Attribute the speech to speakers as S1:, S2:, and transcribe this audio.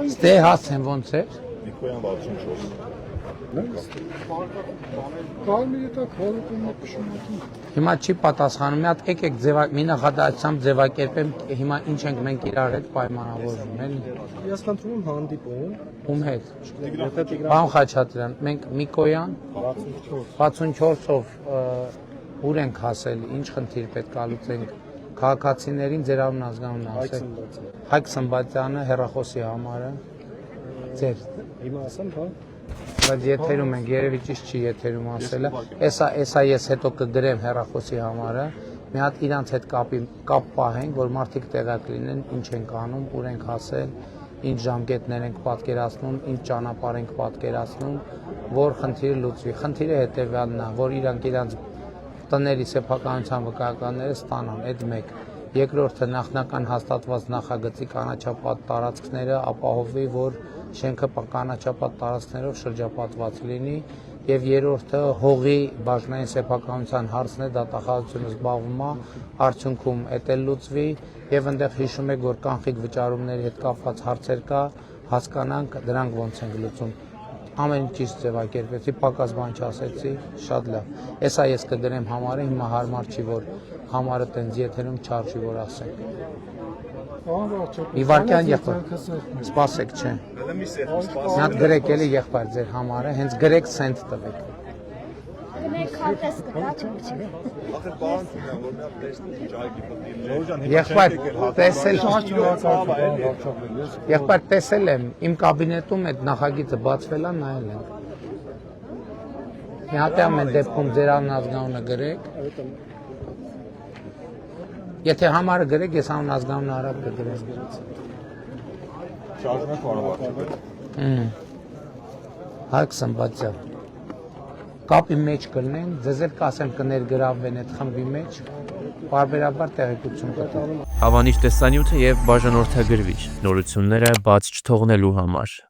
S1: Ստե հասցեն ոնց է։
S2: Նիկոյան 64
S3: Կարմիր է դա քարոտնը փշմատին։
S1: Հիմա չի պատասխանում, մի հատ եկեք մի նախադասությամբ ձևակերպեմ, հիմա ինչ ենք մենք իրար հետ պայմանավորվում, էլի։
S3: Ես խնդրում եմ հանդիպում։
S1: Ում հետ։ Պարոն Խաչատրյան, մենք Միկոյան 64-ով ուր ենք հասել, ինչ խնդիր պետք է լուծենք, քաղաքացիներին ձեր անուն ազգանունը ասեք։ Հայկ Սմբատյանը հեռախոսի համարը։ Ձեր։
S3: Հիմա ասեմ, հա։
S1: Բայց եթերում ենք, երևի ճիշտ չի եթերում ասելը։ Էսա ես հետո կգրեմ հեռախոսի համարը, մի հատ իրանց հետ կապ պահենք, որ մարդիկ տեղյակ լինեն, ինչ ենք անում, ուր ենք հասել, ինչ ժամկետներ ենք պատկերացնում, ինչ ճանապարհ ենք պատկերացնում, որ խնդիրը լուծվի։ Խնդիրը հետևյալն է, որ իրանք իրանց տների սեփականության վկայականները ստանան, այդ մեկ։ Երկրորդը նախնական հաստատված նախագծի կանաչապատ տարածքները ապահովի, որ շենքը կանաչապատ տարածքներով շրջապատված լինի, եւ երրորդը հողի բաժնային սեփականության հարցն է, դատախազությունը զբաղվում է, արդյունքում էդ էլ լուծվի, եւ այնտեղ հիշում եք, որ կանխիկ վճարումների հետ կապված հարցեր կա, հասկանանք դրանք ոնց են լուծում։ Ամեն ինչ ճիշտ ձևակերպեցի, պակաս բան չասեցի, շատ լավ։ Էսա ես կդրեմ համարը, հիմա հարմար չի, որ համարը տենց եթերում չարժի, որ ասենք։ Մի վարքյան եղբայր, սպասեք, չէ։ Մի հատ գրեք էլի եղբայր ձեր համարը, հենց գրեք սենտ տվեք։ Եղբայր տեսել եմ, իմ կաբինետում այդ նախագիծը բացվել է, նայել եմ։ Մի հատ ամեն դեպքում ձեր անուն ազգանունը գրեք։ Եթե համարը գրեք, ես անուն ազգանունը արավ կգրեմ։
S2: Շարժում եք Ղարաբաղ։
S1: Հայկ Սմբատյան։ Կապի մեջ կլնեն, ձեզ էլ կասեմ կներգրավվեն այդ խմբի մեջ, պարբերաբար տեղեկություն կտամ։
S4: Հավանիչ տեսանյութը եւ բաժանորդագրվիչ նորությունները բաց չթողնելու համար։